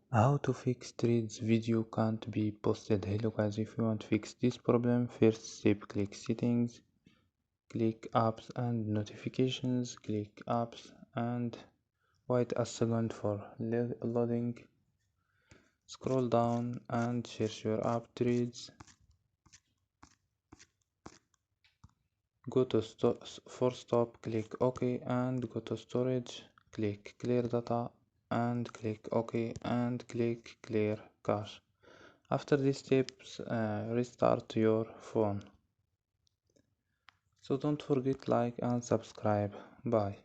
How to fix threads video can't be posted. Hello guys, if you want to fix this problem, first step, click settings, click apps and notifications, click apps and wait a second for loading. Scroll down and search your app threads. Go to stop, click OK and go to storage, click clear data and click OK and click clear cache. After these steps, restart your phone. So don't forget like and subscribe. Bye.